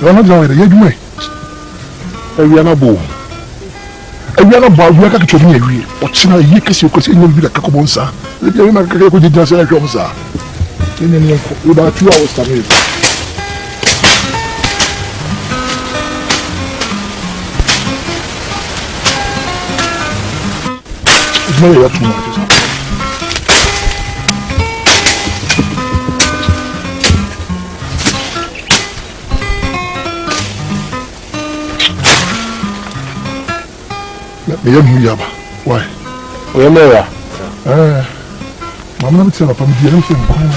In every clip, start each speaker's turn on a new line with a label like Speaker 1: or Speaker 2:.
Speaker 1: I'm not going to get away. We are not born. We are not born. We are going to be here. What's in a year? Because you could see no bit of Cacobonsa. Let me make a good dance like Rosa. In about 2 hours time. It's not yet too much. Me yaba. Why?
Speaker 2: We are
Speaker 1: Mama, I'm telling you, I'm doing something.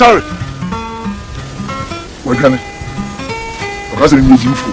Speaker 1: Sorry. We're gonna. Because we need you for.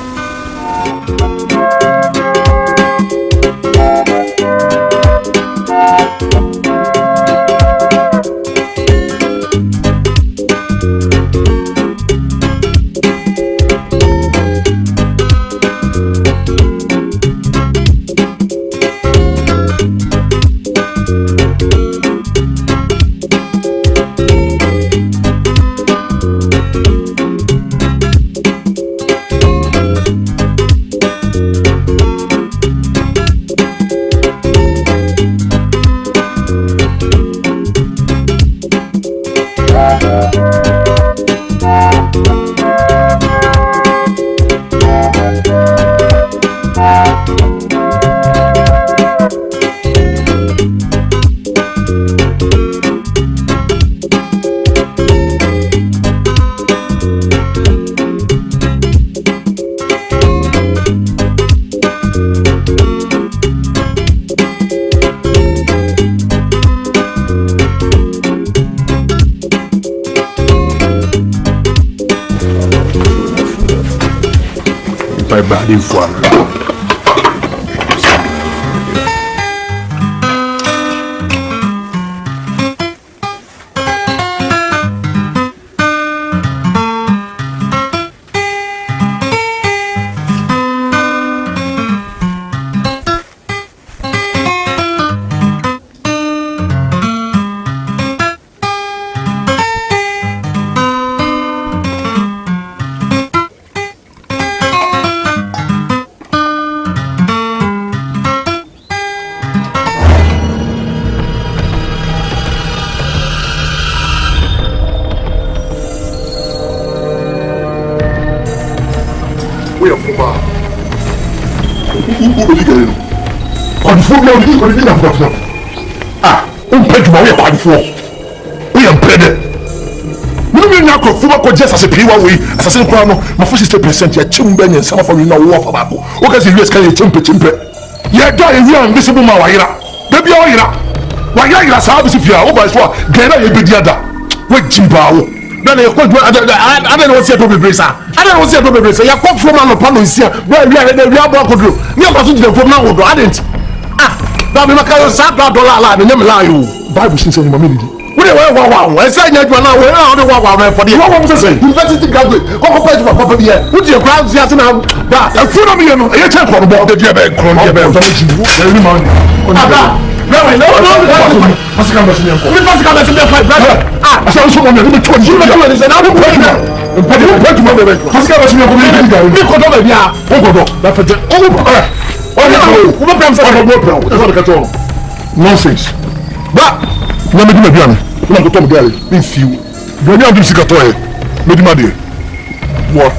Speaker 1: Bad info. Just as a P1 way, as I said, my first 60% ya chimben and some of you know war for back. Okay, so you can chimpe. Yeah, die here, invisible Mawira. Baby, why are service if you are over as well? Get a bit the other. Wait, Jimbao. Then I don't know what's your problem, Bracer. I don't know what's your problem, Bracer. You come from an opponent here, where we are in the real bank of you. You are to from now, I didn't. That will make a $100 and never lie you. Bible says in my minute. Wow, I said, you're now for the university graduate. Compared to my papa here, would you grab the now? That a food of me, you take for about the Jabba, every morning. No, what's the conversation? I saw someone who told you that is another question. Nonsense. But let me do my I'm going to tell you, if you don't have this toy, maybe my dear. What?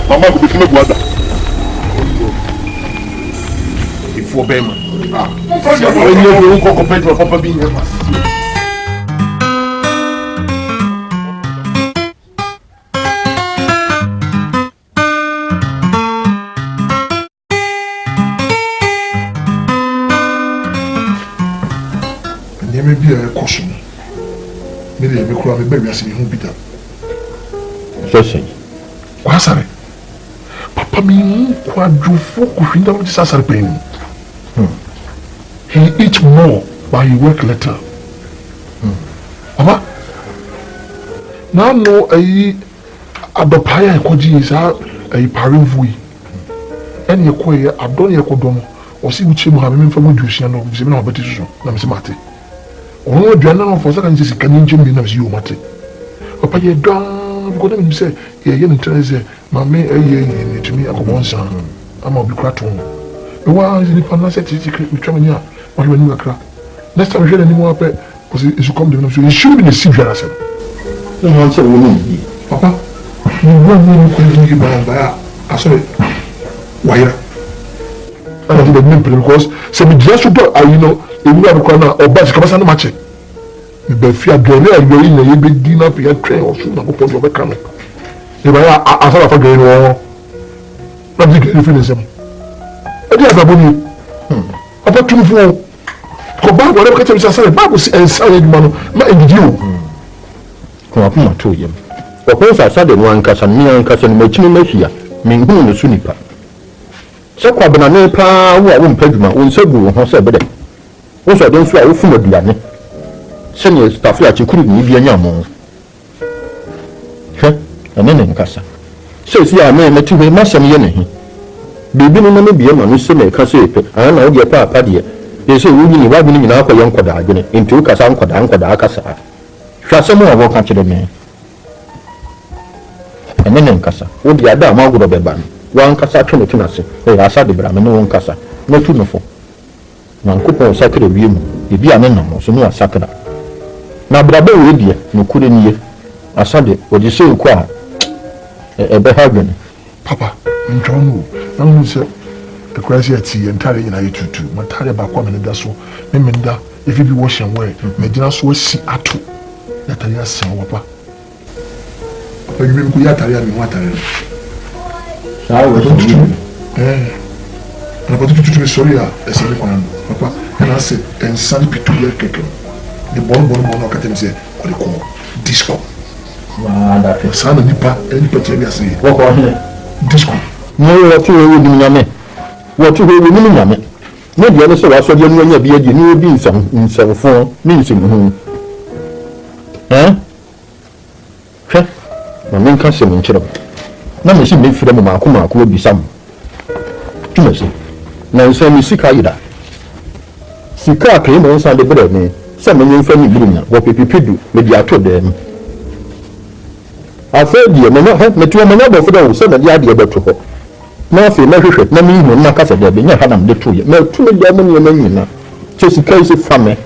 Speaker 1: Mama will be water. for Bema. When you go compared to Papa being a maybe a caution. Maybe I call me baby as you Peter.
Speaker 2: So say.
Speaker 1: What's that? Papa me quadruple could down this as a pain. He eats more by work letter. Papa. Now no a bapaya koji is a paravui. And you quay Abdonia Kodom or see which you have been from Luciano, Zimino Baptist, Namsimati. Oh, Diana for second is can you mean as you, Mate? Papa, you're done. Go to say, you're in Teresa, Mamma, to me, I go on, son. I'm a big craton. The one is in the Panasset, we travel here, or you knew a crack. Next time I hear any more, because it should come to them, so you should be the secret. I said,
Speaker 2: no answer, woman.
Speaker 1: Papa, you won't really you by I saw it. Why? I did the name because some just you know. Ewu abukwana oba sikabasa no mache me ba fi agane ayi na ye be di na pe train osu na popo do be kanu e ba ya asara fa gari wo na bi gari fi nesem e di agabo ni apa tunu fu ko ba wo le ka temi asara ba bo si ensare di mano ma endidi o
Speaker 2: ko apu ma to yem ko ko sa sa de no ankasa ni ankasa ni machini mafia me hu no su nipa se kwa bana ne pa wo a wo mpadwuma wo nsagu ho se bede wo so den so a wo fu maduane se ne staff ya chikuru ni bia nya mo hwe ene ne nkasa se si a me meti hwe masem ye ne hi bibi no na bia ma no se ne ka se pe ana na wo ge pa de ye se wo ni wa bi ni nyina akọ ye nkoda adwene enti wo kasa nkoda akasa hwa se mo wo ka kire me ene ne nkasa wo bia da ma agoro beba no wan kasa twene tunase e asa de bra me no won kasa no tu no fo na nkopon sakra wiem ebi ane nam so no asakra na brabe we die no kure niye asade odi se ku a ebe ha gwen
Speaker 1: papa ntwonu na no se the crazy at entire in ayutu matare ba kwa me da so me menda if you be washing wear me gina so si ato na tare asan papa papa you be ya tare mi wa tare
Speaker 2: sawo
Speaker 1: na patu tutu sorry ese le kwana papa na se ensan pitu le keke de bon no katem se o de ko disco
Speaker 2: wa da fe
Speaker 1: sana nipa tebe ase
Speaker 2: wo ko he
Speaker 1: disco
Speaker 2: no wo tu wo ni nyame wo tu wo ni nyame no dia no se wa so dia no nya bi agi ni obi nsefo ni nsemu hwe na men ka se mun kire na me si me fire mu maako obi sam tumase na nso mi sika yida sika kai mo nsa de bere ni se me nfa ni biru na wo pepepedu me di ato dem afa die me no me tuo me no bo fo wo se na dia de beto ho na afi na hwehwe na me yi na kasa de be nya hanam de to ye me tu me dia mo ni ma nyina che sika isi fame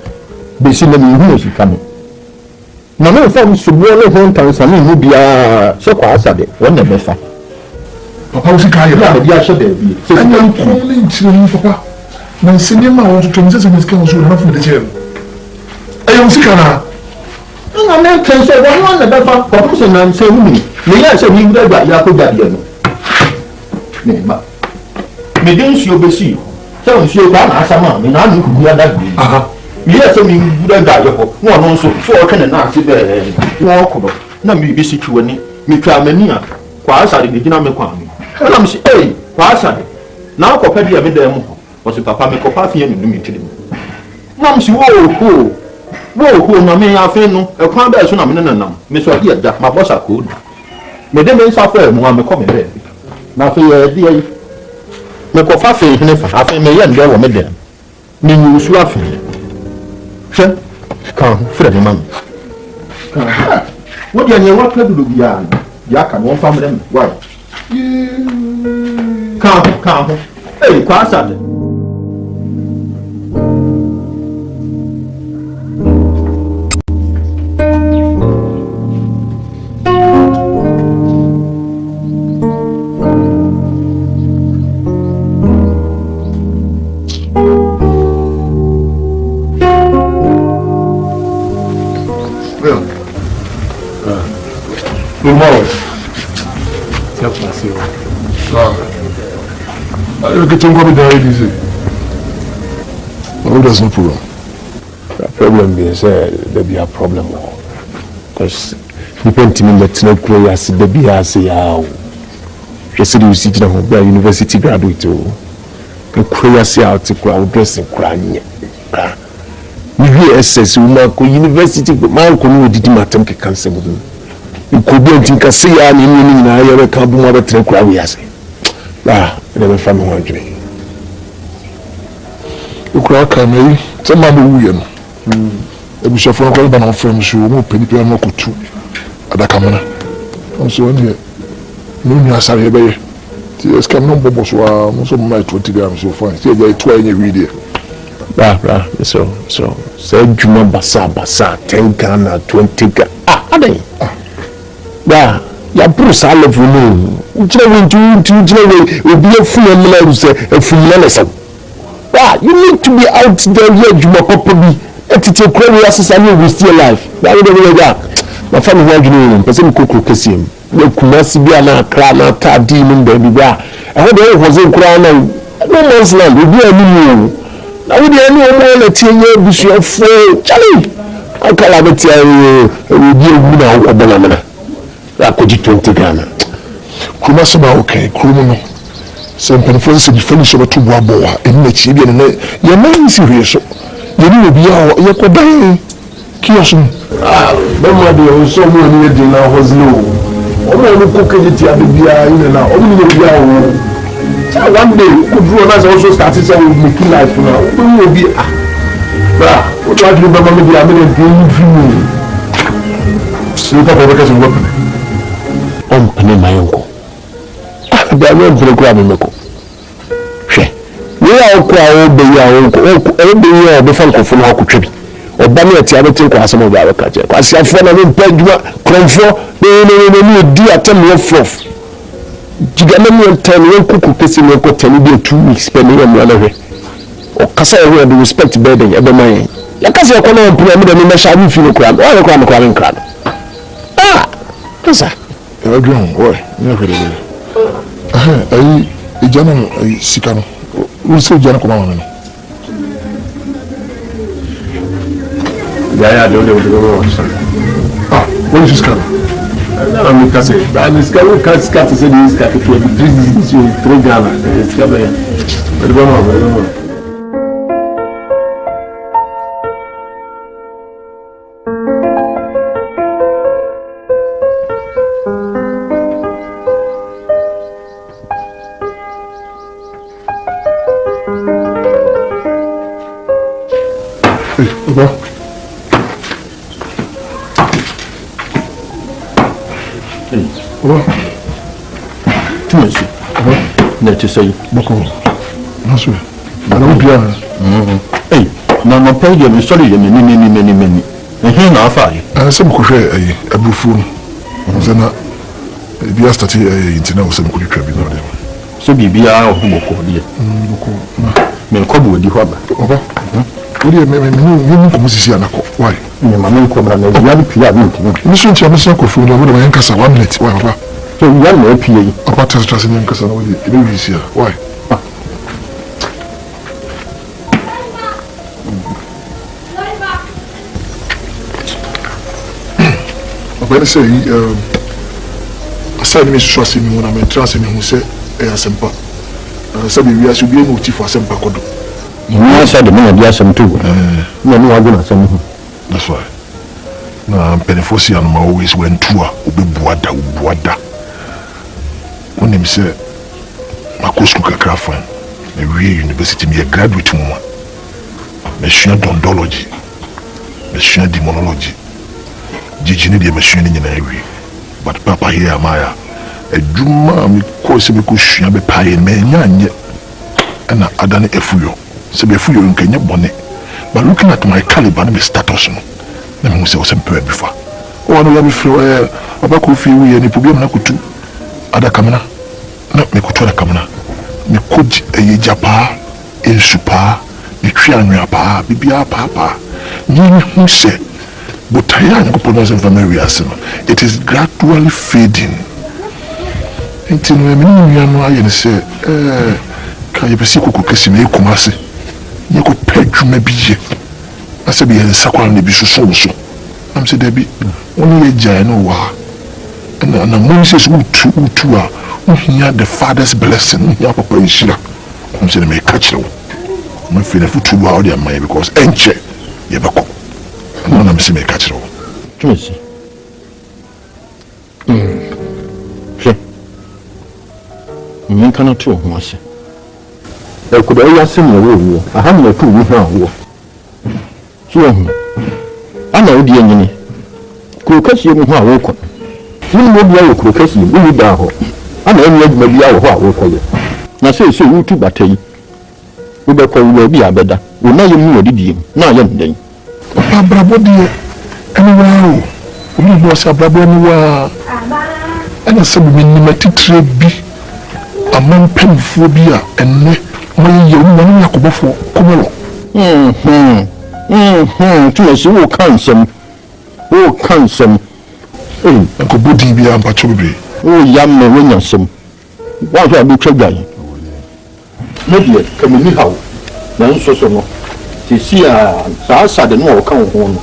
Speaker 2: be si na me hu sika no na me fa subu le ho ntansa ni mu bia se kwa asade wo na be fa
Speaker 1: papa wo sika yida
Speaker 2: na dia hye de bi
Speaker 1: se sika ko ni ntiri papa na sini ma wo to nse se sika wo so na fu de chere ayo sika na
Speaker 2: na me kan se wo na be fa ko se na nse mu ni me ya se mi gba gba ya ko gba de no ne ma me den si obesi se on si o ba na asama me na nu ku ya da bi
Speaker 1: aha
Speaker 2: ye se mi gba gba ye ho wo no so so o kene na ase be wo ko do na mi bi si twani mi twa mani a kwa asade bi gina me kwa mi na mi si kwa asade na ko pedi ya me da mu ho o se papa me ko pa fi ya nu mi tiri na mi si wo na me afi no e kwa ba so na me nanam me so adi aja ma bossa ko na me de me nsa fa mu a me ko me re na fi ye di yi me ko fa fi hene fa afi me ye ndo wo me de ni ni su afi hwe kan fra de mam wo dia nye wa ka du bia ya ka no fa me dem why kan kwa asade
Speaker 1: I get to go there easy. Oh, there's no problem.
Speaker 3: The problem is there be a problem because depend me let no players there be as ya. Just you see the whole university graduate o players out to crowd dressing cranye. You SS woman ko university man ko no didi matem ke cancer mu. Ko bi antinka say ya ni na ya be ka bu ma be tre crowd ya say. They be from one dream.
Speaker 1: Ukura kamei tema no wuye no ebushafo no kwaba na from so mo penipa no kutu adakamana so woni no ni asare ebe ti eskam no bobo so a mo so my 20 grams so fine ti e to anya video
Speaker 3: bra so say juma basa 10 Ghana 20 Ghana adai ya brusa level no ujire we obi afuna mla say afuna lesson. You need to be out there here, Juma Popobi. It's a crazy assassin will stay alive. That would be that. My family was doing person Coco Cassim. No Kumasi be an Akrana, demon baby. I heard there was a crown. No man's land will be a new. Now, we didn't know more than 10 years before for Charlie. I call it a review now of Banana. That could you 20 Ghana.
Speaker 1: Kumasaba, okay, Krumo. Some penfolds and finish over to Waboa and let you get in it. Your man is serious. You will be our Yakobai Kioson.
Speaker 3: Nobody also knew the now was low. Only cooking it at the beer in and out. Only the beer. One day, could run us also started saying making life now. We will be what do I remember me the American dream?
Speaker 1: Sleep up over getting weapon.
Speaker 3: Penny, my uncle. They are not programming. We are all the before from our country. Or Banny at the other thing, some of our culture. I see a friend of Pedro, Cronford, they dear tell me off. Gigantic and tell me, cook, kissing your coat, and be 2 weeks spending on the other way. Or Cassa will be respect bedding every man. Like as your colonel pyramid and the shall feel a crime, or a crime crime. Yes, sir.
Speaker 1: You're grown, boy. Never really. Ijana sikano usi jana kwa mama
Speaker 3: ya ndio
Speaker 1: what is this car
Speaker 3: na mikase bali sikano kasi sasa ni sikati kwa 3 Ghana sikaba ya bado to say
Speaker 1: Boko. That's right. I don't be
Speaker 2: hey, no problem. You sorry, many. And here now, fire.
Speaker 1: Some could share a buffoon. Zena, be a study internet, some could be there.
Speaker 2: So be our Boko, dear. May come with the harbor.
Speaker 1: What do you mean? You must why?
Speaker 2: My name come and the young Pia.
Speaker 1: Mission to a circle for the woman and Cassa 1 minute. Why?
Speaker 2: So young PA.
Speaker 1: About to trust in Cassa with it. Why? When I say, I said, Miss Trusting me when I'm trusting me who said, Sempa. Said we should be able to for Sempa Kodo.
Speaker 2: You said the man of some too. No, I'm going to send him.
Speaker 1: That's why. No, Benefosi and I always went to a Buada. When him said, Makosko Kakrafan, a real university, me a graduate woman. Machine Dondology, Machine Demonology. Gigi need a machine in an area. But Papa here, Maya, a Juma, me course, me cushion, be pie and man, and I done a fuyo. So be fuyo in Kenya bonnet. But looking at my caliber and my status, let me say, was some prayer before. Oh, I know me flow, about coffee, we any problem, I could do. Ada Kamana, not me could Kamana. Me could a japa, a super, the trian pa, bibia papa. You who said. But I am pronounce from it is gradually fading. nti no me nua no aye ne se ka ye besi kokko kesi na ekumase ye ko pedwuma biye ase bi en sakwa na bi so am se da bi woni ye jai no wa na mo se so utu a uhia the father's blessing ya papa nshira am se me ka kire wo mo fi na futu a odi amaya because enche ye beko no na me se me ka kire wo
Speaker 2: tumesi min kana to ho ase e ko do ya se na wo aha na to wo ha wo so ana odi enyini ko kasi mu ho a wo ko ni mo bia wo ko kasi wo da ho ana enyi aduma bia wo ho a wo ko ye na se wo tu batai wo be ko wo bia beda wo na ye mu odidie na ye ndan
Speaker 1: abrabo die ene wa o mi bo sa abrabo ni wa ana se bi ni matitire bi amam pemfo bi a enne mo ye wo na yakobofo komolo
Speaker 2: tumesi wo kansem
Speaker 1: ko bodi bi am pacho bi
Speaker 2: wo yam me wo nyansem wa so abi twagwan no die kamini hawo na nso so no sisi a sa de no wo kan ho no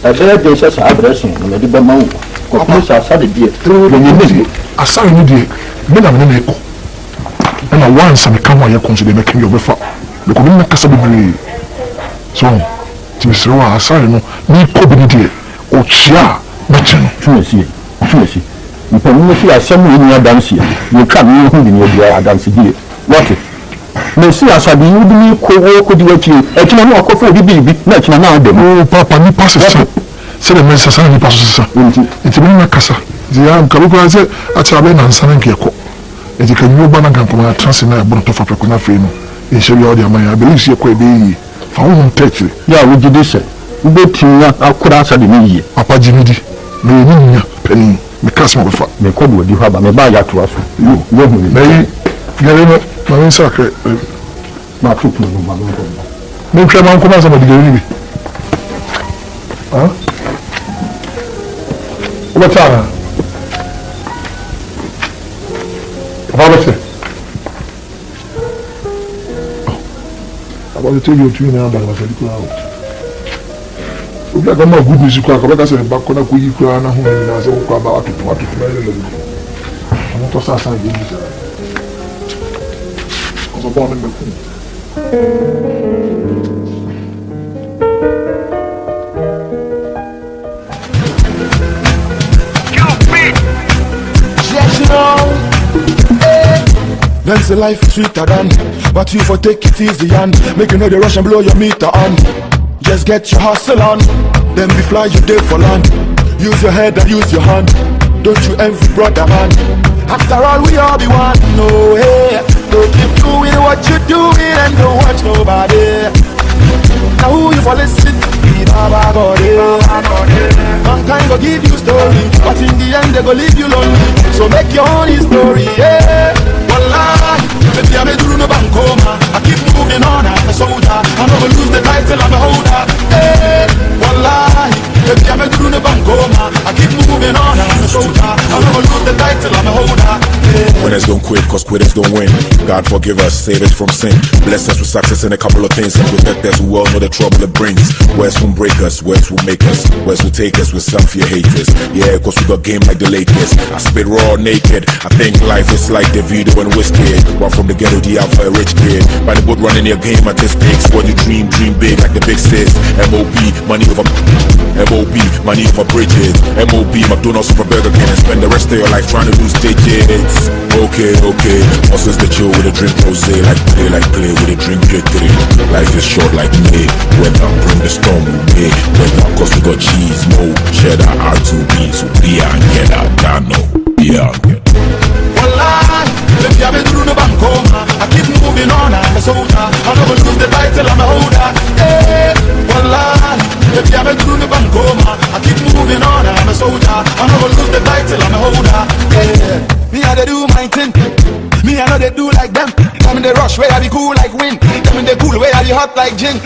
Speaker 2: abere de sa abresin na de ba mawo ko ko sa de die
Speaker 1: ni asare ni die me na me na eko na once me kan wa ye consider me kan yo be fa me ko me kasa bi so timisiro asare no ni ko bi die o chia na chen
Speaker 2: tumesi nipa mu fi asem ni adanse ni ka ni hu ni bia adanse die what me si asabi ni bi ni ko di wachi e kina no akofo obi bibi na kina na adem
Speaker 1: o papa ni passe ça c'est le message ça ni passe ça nti bi na kasa dia mkabuko aze achabe na nsana nke ko nti kan yo bana kan kuma trans na bon to fa ko na fe no e shebe o dia man ya believe sie ko e be fa wo touch
Speaker 2: ya wo gidi se wo tinya akura asa de ni yi
Speaker 1: papa jimidi me ni nya pani me kasma ko fa
Speaker 2: me ko do di ha ba me ba ya to aso yo hu ni
Speaker 1: me gare no ma wen sakre
Speaker 2: ma tutu no ba no
Speaker 1: me kwa man kuma sa ma digere ni bi ah o batara Robert about the tell you to now that was a little obi agama good music kwa ka se ba ko na ko yi kwa na ho ni na se ko ba atutu mele le amo to sa ye ni sa ko so bon me ko
Speaker 4: Then say life is sweeter than, but you for take it easy and make you know the rush and blow your meter on. Just get your hustle on, then we fly you day for land. Use your head and use your hand. Don't you envy brother man? After all we all be one. No hey, don't keep doing what you're doing and don't watch nobody. Now who you for listen to? One time go give you story, but in the end they go leave you lonely. So make your own story, yeah. Wallahi, baby I'm a no bankoma. I keep moving on, I'm a soldier. I never lose the title, I'm a holder. Hey, wallahi, baby I'm a no bankoma. I keep moving on, I'm a soldier. I never lose the title, I'm a holder. Hey.
Speaker 5: Winners don't quit, cause quitters don't win. God forgive us, save us from sin. Bless us with success in a couple of things, and protect us who all know the trouble it brings. Words will break us, words will make us, words will take us with some fear haters. Yeah, cause we got game like the Lakers. I spit raw naked. I think life is like the video and whiskey. One from the ghetto, the alpha, a rich kid. By the boat running your game at this stakes. What you dream big like the big sis. MOB, money over MOB, money over bridges. MOB, McDonald's over Burger King. And spend the rest of your life trying to lose digits. Okay. Us the chill with a drink rosé. Like play with a drink J3. Life is short like me. Weather, bring the storm with me. Weather, cause we got cheese, no cheddar, R2B. So be and get out, Dano. Yeah.
Speaker 4: Wallahi, baby I'm a no bankoma. I keep moving on, I'm a soldier. I never lose the title, I'm a holder. Yeah. Wallahi, baby I'm a no bankoma. I keep moving on, I'm a soldier. I never lose the title, I'm a holder. Yeah. Me I do my thing. Me I know they do like them. Come in the rush where I be cool like wind. Come in the cool where I be hot like gin.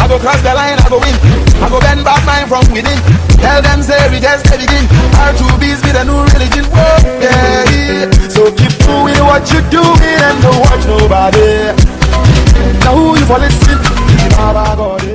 Speaker 4: I go cross the line, I go win. I go bend back mine from within. Tell them say we just begin. R2B's be the new religion. Whoa, yeah. So keep doing what you doing and don't watch nobody. Now who you for listen? Baba God.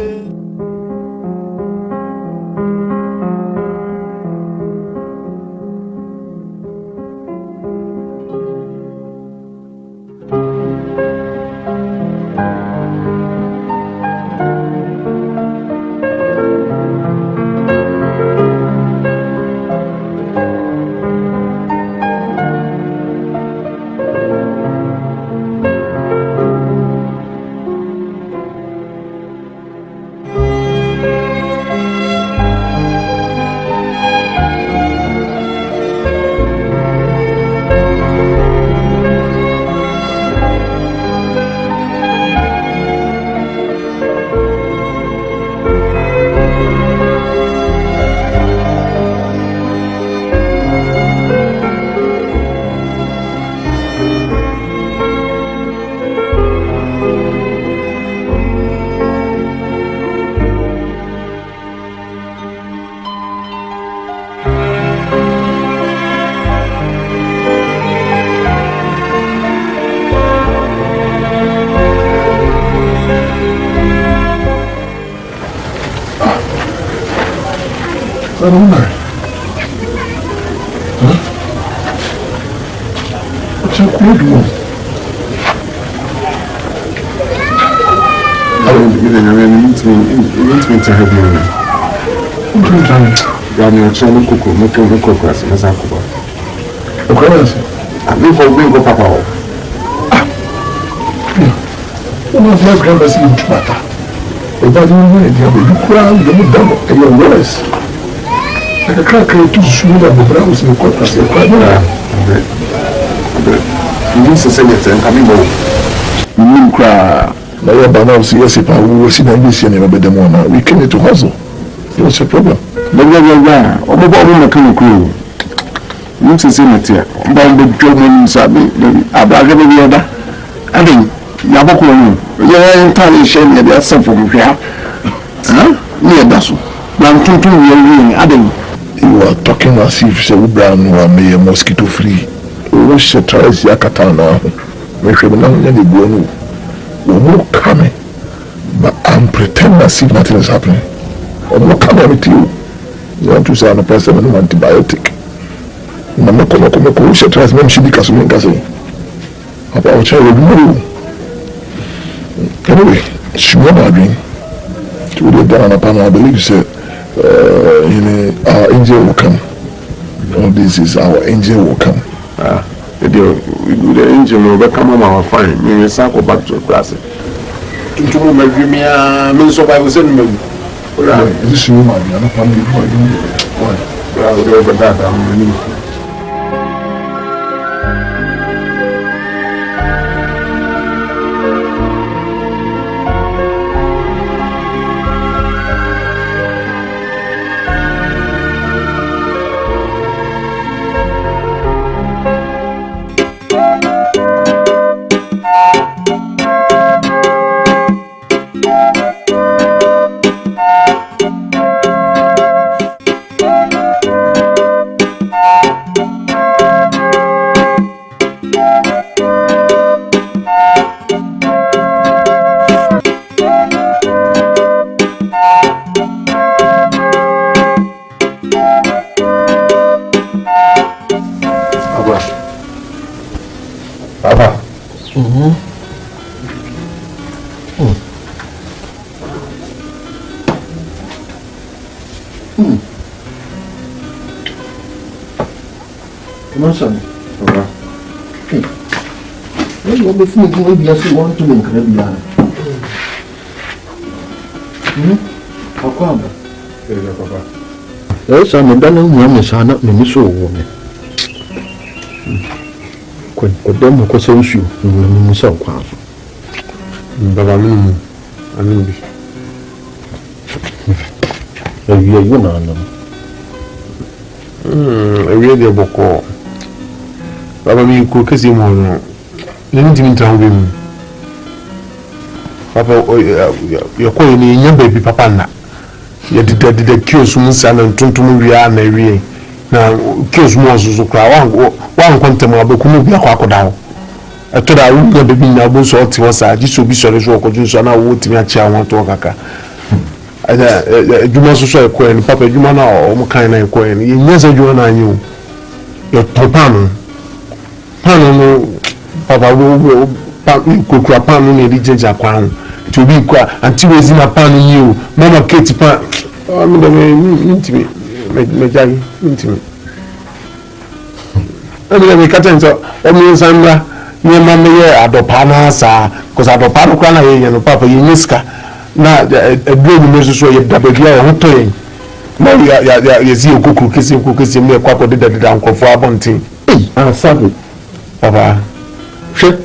Speaker 1: I don't know. Huh? What's a good one?
Speaker 3: I don't think I mean, it means to have you.
Speaker 1: What are you trying to
Speaker 3: do? I'm not trying to cook, making the cook as a sack. I live for being go papa.
Speaker 1: One of my brothers in Twitter. About you crowd, you double, and you're worse. Like a cracker to shoot up the brows in the court as a crowd.
Speaker 3: You need to say it, and coming home.
Speaker 1: You cry. Now you're about now, see, yes, if I was in a mission in a bed, we came to hustle. What's your problem?
Speaker 3: I'm about to crew. You need to say it here. I'm about to go on inside me. I've got the other. I think Yabako, you're entirely ashamed of yourself from here. Huh? Yeah, that's what. I'm talking to you. I think
Speaker 1: you are talking as if you brown or me mosquito free. What's your choice? Yakata now. We should not let it go. We're not coming, but I'm pretending as if nothing is happening. I'm not coming with you. You want to say I'm a person with an antibiotic. I'm not going to come to your choice. I'm she because we can say about child. Anyway, she won't agree to the down upon I believe said our angel will come. All this is our angel will come.
Speaker 3: The angel will come on our fine. We will circle back to the class. To me, so I was in me.
Speaker 1: This is you, my dear. I'm not going to why?
Speaker 3: Well, over that, I'm
Speaker 2: maybe I see one to make Caribbean. How come? Yes, I'm a done woman, son, not me, so woman. Could them cause you, so quiet. But I mean, you know, I really a book. Baba mi ko kasi mo no
Speaker 3: Nti mintra wo mu. Papa yo ko ni nya baby papa na. Ye dida kios mu nsa na ntontom wia na wie. Na kios mu osusu kra wa nkontem abeku mu bia kwa akoda ho. Etoda wo nya baby nya bo so oti wo sa jiso bi sore so okoju so na wo timi achi awon to kaka. Juma so so ekọ en papa juma na o mo kan na ekọ en ye nya se juma na anyi o. Yo topano. Pano no papa wo kokura pano ni rijeja kwa ho. To be kwa anti wezi na pano ni o. Mama Kate pa mi de intimi me jagi intimi. Me kata nso o mi nsamba ni mama ye adopa na sa cause adopa no kwa na ye no papa ye nyiska na eduro ni so ye dabadua ho to yen na ya zi okukuru kesi mu ekwa kode dada nkofo abontin
Speaker 2: Sabe
Speaker 3: papa
Speaker 2: hwe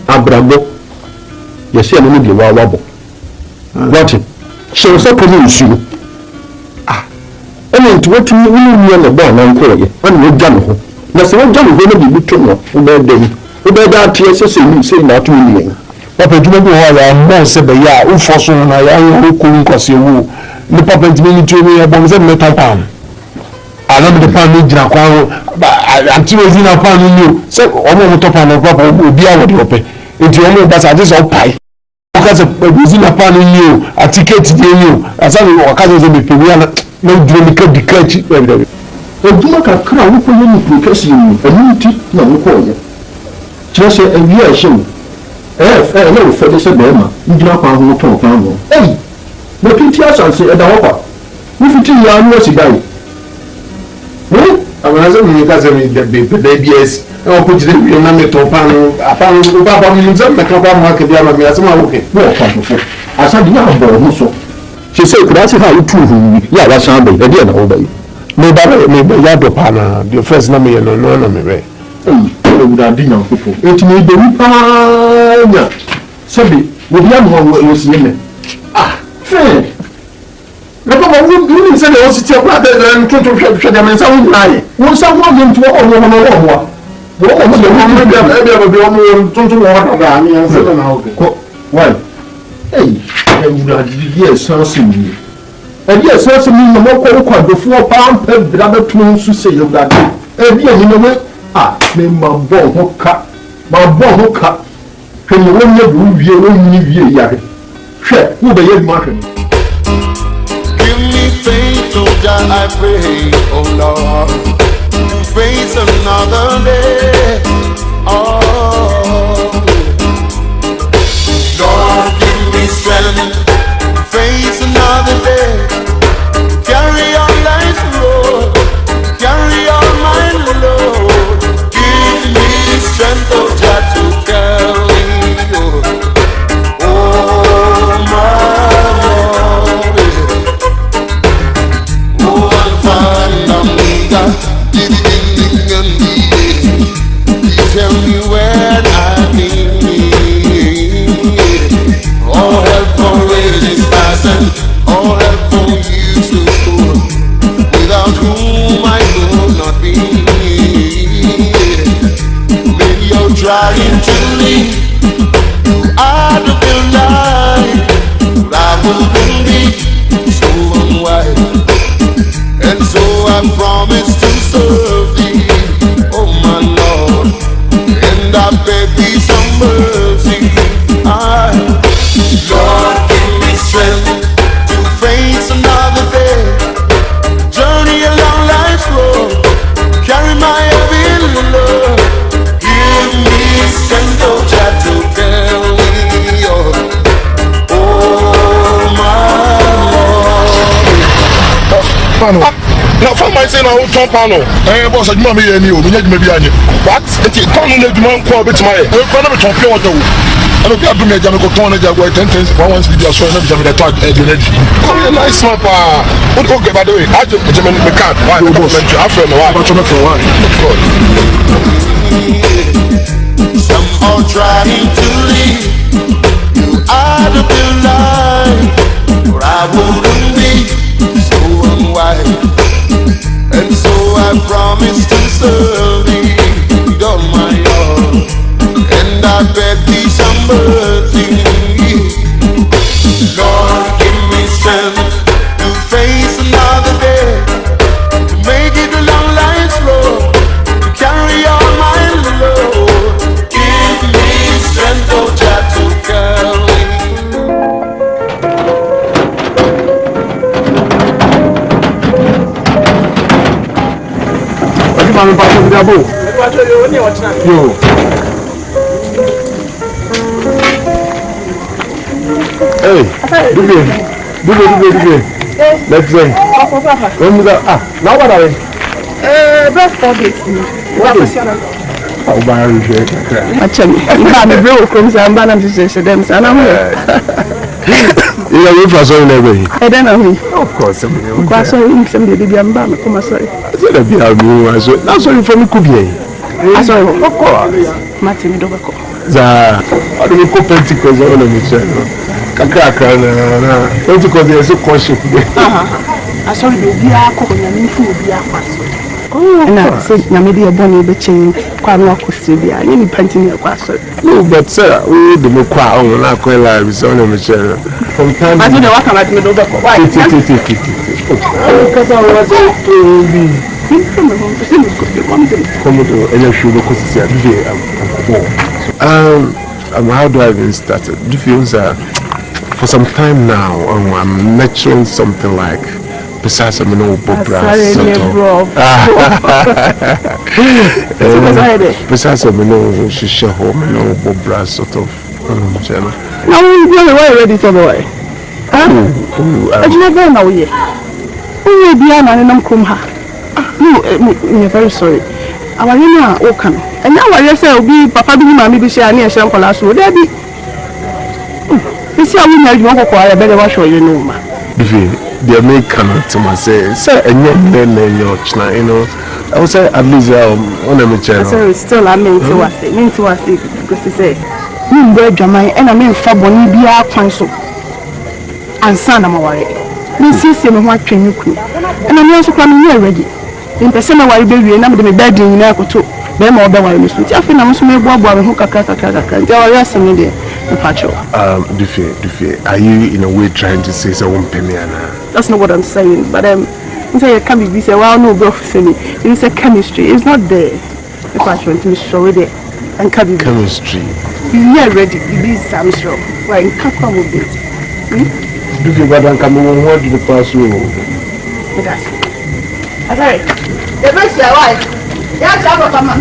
Speaker 2: abrabo ye se no de wa wabo what so so ko ni nsu ene nti watu ni na ba na nko ye ane wo gya no ho na se wo gya no ho na bi to no wo be dem wo be da tie se ni se na to ni yen
Speaker 3: papa juma bi ho ya mo se be ya u foso na ya wo ko nkwase wu ni papa ntimi ni tuo ya bom se me topan ana me pan ni jira kwa anti wezi na pan ni se o mo topan na papa obi a wo de ope enti o mo ba sa just o pai o ka se wezi na pan ni o a ticket de ni o asa ni o ka se be pe wi na duro ni ka dikachi
Speaker 2: oduma ka kra wo ko ni profesi ni anuti na wo ko ye kire se ewi a hyew na wo fede se be ma ngira kwa ho to kwa no na piti asanse eda wo kwa wo fiti ya no si dai
Speaker 3: amana mi ka se mi de BBS e o ko jide bi na me to pano apano o baba mi nzam me ka ba ma ke dia ma mi asema wo ke
Speaker 2: wo kwa fofo asa di ya bo ho so se se kura se ha utu hu ya wa san be e dia na wo bai
Speaker 3: me ba ya do pana the first na me no na me be
Speaker 2: ewura di nyan fofo enti me de wi paanya sabi wo bia mo wo si me fe
Speaker 3: na papa wo se de o si ti akwa de ntonto hwe de mensa wo nai
Speaker 2: wo sa ho de nto o mo wo
Speaker 3: o mo de mo bia o mo ntonto wo wa da ni anse na ho
Speaker 2: ko why ewura di ye sanse ni e sanse ni mo ko ko adofo pampa bra betu su se ewura di e ni no we me ma bo ho ka hwe ni wo nya bu wie wo ni wie ya hwe wo be ye ma hwe
Speaker 6: faith, oh God, I pray, oh Lord, to face another day. Oh, Lord, give me strength to face another day. Carry on life's road, carry on my load. Give me strength, oh God, to carry on. Tell me when I need all help for raising passion, all help for you to school, without whom I could not be. Maybe you're trying to leave, you are the real life, but I wouldn't be so unwise, and so I promise to serve thee, oh my Lord. And I beg thee some mercy. Lord, give me strength to face another day. Journey along life's road, carry my heavy load. Give me strength, oh God, to carry on. Oh my Lord.
Speaker 1: Now, for my saying, I will talk on. Boss, I remember me, you need me behind you. What? It's a ton of demand call bit my. I'm going to talk to you. I don't have to make a corner that way 10 times for once with your son and the talk energy. Come here, nice man. What okay, by the way, I just put him in the car. Why the boss? After a while, I'm for one.
Speaker 6: Some are trying to leave you out of your life, or I wouldn't be so unwise. And so I promise to serve thee, oh my Lord. And I
Speaker 3: I'm passing the boat. Yo. Hey, do it. Let's say. Now what are we?
Speaker 7: About 4 days.
Speaker 3: What is it? Oh, my God.
Speaker 7: Actually, I'm a bro from Zambana to say them, and I'm here.
Speaker 3: You are for so never.
Speaker 7: I don't know.
Speaker 3: Of course, I'm
Speaker 7: sorry, somebody did I'm bad. Come sorry.
Speaker 3: I said, I'm sorry for me. Could be.
Speaker 7: I sorry,
Speaker 3: of course.
Speaker 7: Martin Dovako.
Speaker 3: I don't go Pentecost on the channel. Kakaka, Pentecost is so cautious.
Speaker 7: I saw you be a cook and you food be a pass. Oh, and I said, Yamidi a bonny bitching, quite walk with Sylvia, any painting your question.
Speaker 3: No, but sir, we the Mukwa on our quite live is on the Michelle. From time
Speaker 7: I don't know what I'm at me over. Why? Because I was to be.
Speaker 3: How do I even start it? Do you feel that for some time now I'm nurturing something like besides I'm no bobra besides I'm no shisha home no bobra sort of
Speaker 7: now we're ready for the way. I never know yet. Who will be an animal come here? No, we're very sorry. Our Yena Okan. And now I say, be Papa be Mammy be sharing a shampoo last would there be? You see, I will not go for a better wash or you know, ma.
Speaker 3: The American to my say, sir, and your china, you know. I would say at least on a mature.
Speaker 7: So still, I mean to us, because he say, you bread your mind, and I mean for Bonnie be our counsel. And son, I'm away. This is him what train you could. And I'm also coming here ready. In the summer, while baby and I'm going to be bedding in Echo too. Them all the way, Miss Which I think I'm so many bob and hook a cat. They are resting in the patrol.
Speaker 3: Duffy, are you in a way trying to say so?
Speaker 7: That's not what I'm saying, but say it can be say, well, no, bro, for me. It is a chemistry, it's not there. The patrol to show it there and can be
Speaker 3: chemistry.
Speaker 7: You're ready, it is some straw. Why, in Kakwa will be.
Speaker 3: Duffy, what I'm coming on, what did the pass room?
Speaker 7: It does. Sorry. The best your wife. Yeah, Jabba, come on.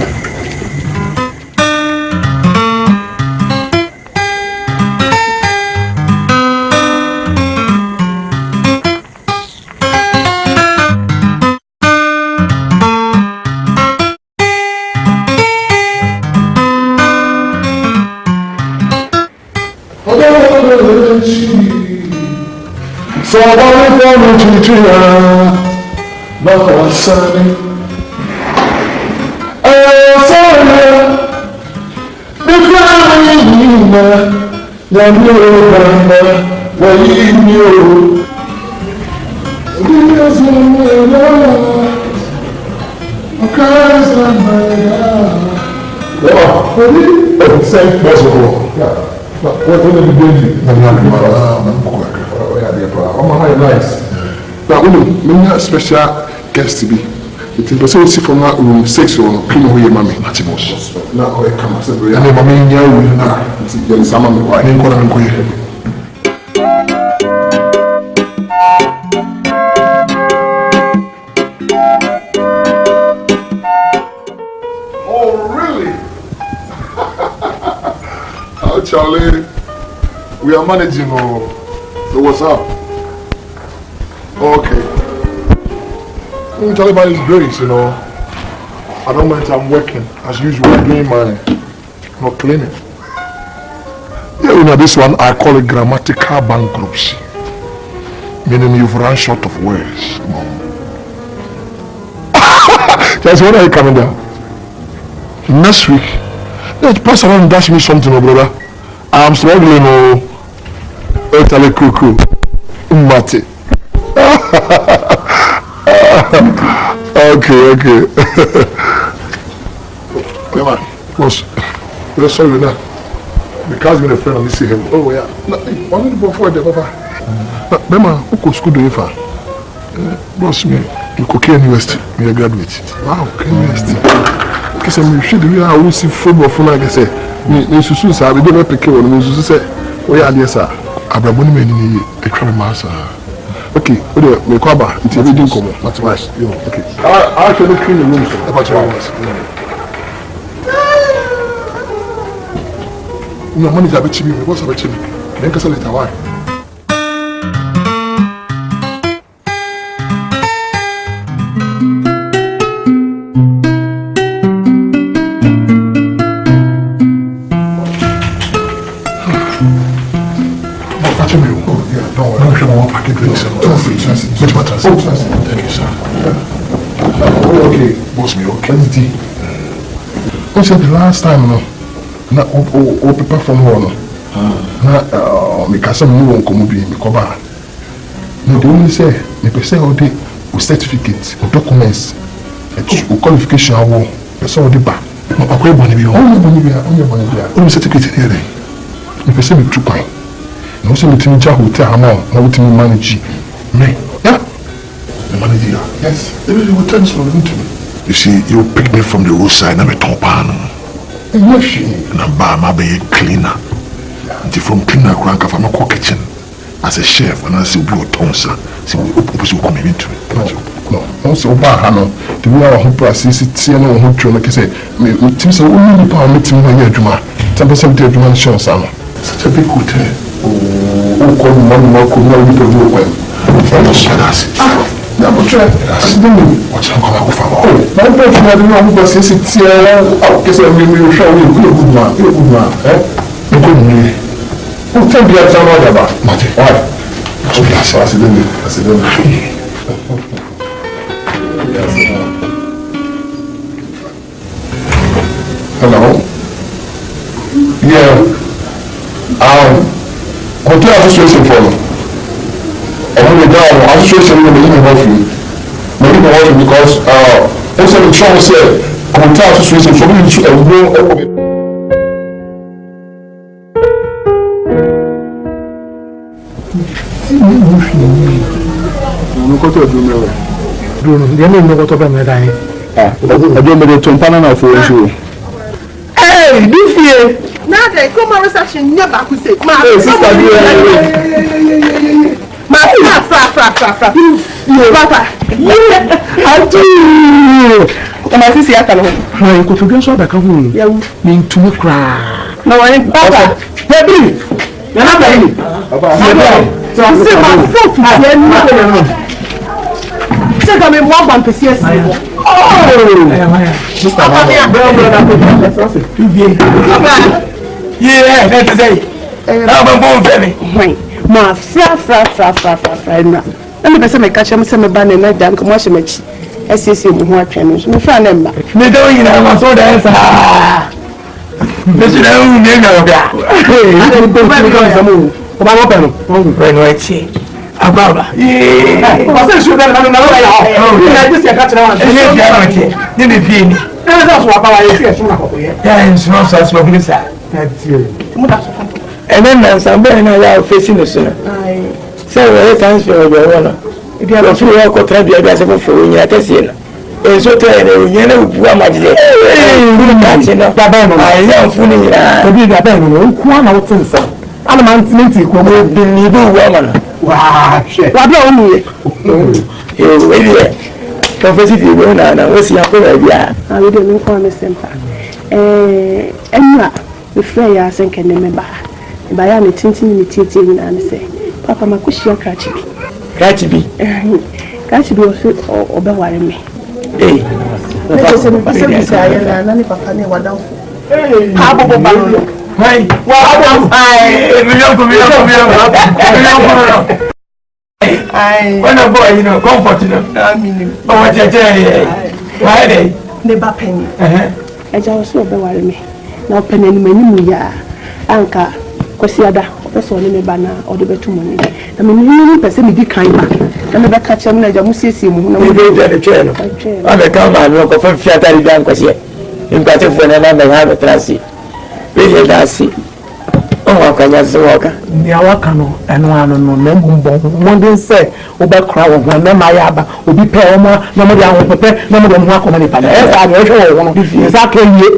Speaker 1: So I'm going to no sunny. Oh, sorry. The flying special guest to be. It is also see from room 6 or clean away mommy. Matibos. Now I come as a very mommy in your room. It's some of the white and oh, really? Oh, Charlie, we are managing. So what's up? Okay. Taliban is great, you know. I don't mind, I'm working as usual, doing my cleaning. Yeah, you know, this one I call it grammatical bankruptcy. Meaning you've run short of words. Just when are you coming down? Next week. Let's pass around and dash me something, oh brother. I'm struggling, oh. Tell cuckoo. Mate. Okay. Yeah, man. Boss, we're sorry now. Because we're a friend, I see him. Oh, yeah. One minute before the papa. Bema, who could school do you for? Boss, me, you could Kenya University. Me a graduate. Wow, Kenya University. Because I'm sure the way I will see football for like I say. Me susu sa, we don't pick one. Me susu say, oh yeah, dear sir. Abraboni me ni a crime master. Okay, me kwaba until we didn't come. That's right. Okay. I actually clean the room so. About your hours. No money is a bit cheap. What's a bit cheap? Then can sell it away. Thank you, sir. Okay, boss me, okay. What's the last time, no? Na o prepare from one. Na me kasa mu won komo bi me koba. No, they only say me person all the certificate, documents, qualification awo. Person all the ba. No, akwai boni bi o. Only boni bi. Only certificate here. Me person me 2 point. No say me timi ja hotel amount, na we timi manage. Me. Yeah. The manager. Yes. They will turn slowly into me. You see, you pick me from the roadside and I'm a top pan. And I'm my be cleaner. Until from cleaner crank from a kitchen as a chef and I say blue tonsa. See we come into it. No. Also Bahano, the way our whole process it's no who try like I say, me things are only power meeting when you're Juma. 10% of Juma show some. Such a big hotel. Oh, call money more could not be able to yeah, but try. What's going on? Oh, my boyfriend, I don't know who was this. It's guess I'm going to show you. Good man. Eh? Good man. Who tell me I'm not about? Mate. Why? I said, hello. Yeah. Hotel association for me. I'm going down. Association will be in the because also the Trump said hotel association for me to go. Hey, this year. Now they come on reception never could say. My sister, Papa. I do. And I see I can home. Go to get so back home. Yeah, mean to cry. No, I ain't Papa. Baby. You're not baby. Papa. So I say my foot is say come in one PCS. Oh. Sister. Yeah, that's say. Now I'm born baby. Ma fra. Na me pese me catch am say me ba na na dan ko mo hye me chi. SSC mu ho atwa me so me fra na mba. Me do yin na ma so da sa. Me si na hu ne na oga. Eh, ko ba mi ko samu. Ko ba mo pe no. Ko no echi. Ababa. Eh. Ko se shu da na na ya. Ni na just ya catch na wa. Ni dia no che. Ni me pie ni. Na za so aba wa ye fi na ko ye. Ya en so so me sa. That's it. Mo da so. And then somebody now are facing the sooner. So times for your one. If you have a few work or try to be as a for you at the scene. And so tell you know what much they I am fooling to be the bank. One out since I'm a minty woman. Wow, what only you idiot. Confess it, you will not know. See, I will do for the same time. And the Freya and can remember. By a tinting and say, Papa Makushia Kachibi. Kachibi also overwhelming me. Eh, when a boy, you know, comfort enough. I mean, what you tell why they never penny. I just overwhelm me. Now, penny many anchor. Kwasiada opeso ne me bana ode betu mo ni na me ni pese me di kan ba na me be ka chem na ja mu siesie mu na me dey dey twe no a be ka ma no ko fa fiata ri dan kwasie impate fo na me ha be trasi be dey dasi o wa kwanya se woka ni awaka no eno anu no na mbombo mo dey say o be kra wo ho na ma ya ba obi pe o mo na mo dey ahun pepe na mo dey mo akoma ni pa na e sa ni o hwe wo no ni sa ka yie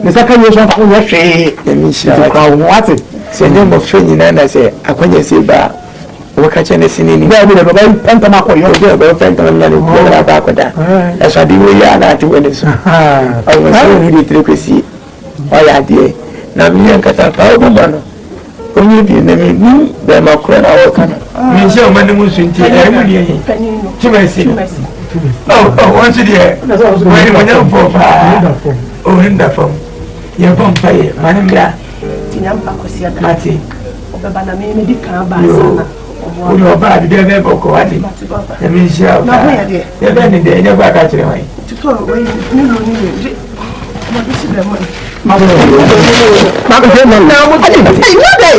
Speaker 1: ni sa ka yie so fa wo hwe e mi shi kra wo what say name of training and I say akwanya say ba
Speaker 8: catch any sinning.
Speaker 3: There will be a pentamako, you're a pentamako, that's why we are not to win. I was really to see. Oh, yeah, dear. Now, me and Catapult, only if you name me, then my crown, our cannon. Means your money was in oh, once a year. When you're for oh, in the phone. You're going to pay, Madame Mati.
Speaker 7: Obebana me me di kan ba sana.
Speaker 3: O yo ba di de be boko ati. E mi sha. Na ho ya de. E be ni de e ba ka kire wan.
Speaker 7: Tuto we ni lo ni we. Ma bi si be mo.
Speaker 3: Ma be mo. Na mo ti. Hey, no dey.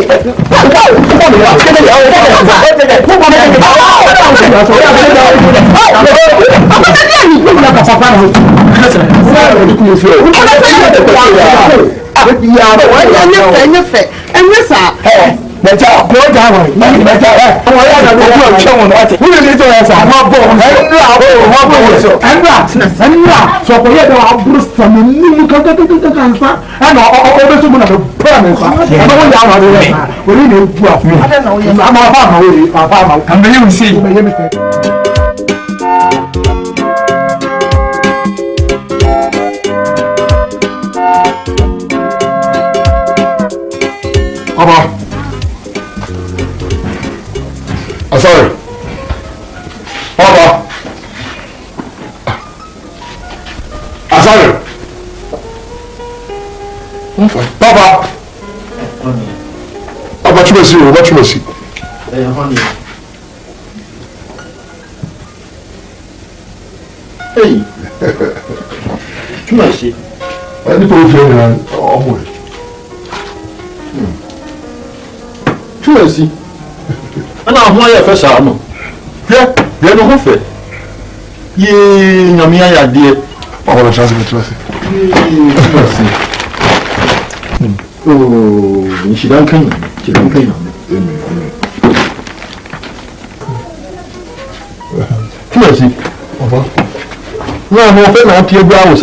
Speaker 3: Better go down. Better. Oh, yeah, no, someone what? Who is it to us? I'm not born. And so for you, Bruce, you can and all someone of the promise. I don't know. We need to. I don't know. I'm a farmer. And you see.
Speaker 1: Sorry. Papa. Sorry. Papa. Papa, you must see. What you must see.
Speaker 2: Hey. You must see.
Speaker 1: I need to feel it.
Speaker 2: You must see. And I'm why I first arm. Yeah, they're no hope. Ye, no, me, I did.
Speaker 1: I want to transmit to us.
Speaker 2: Oh, she don't come. She don't come. Come on, see. No, I'm hoping not to your brows.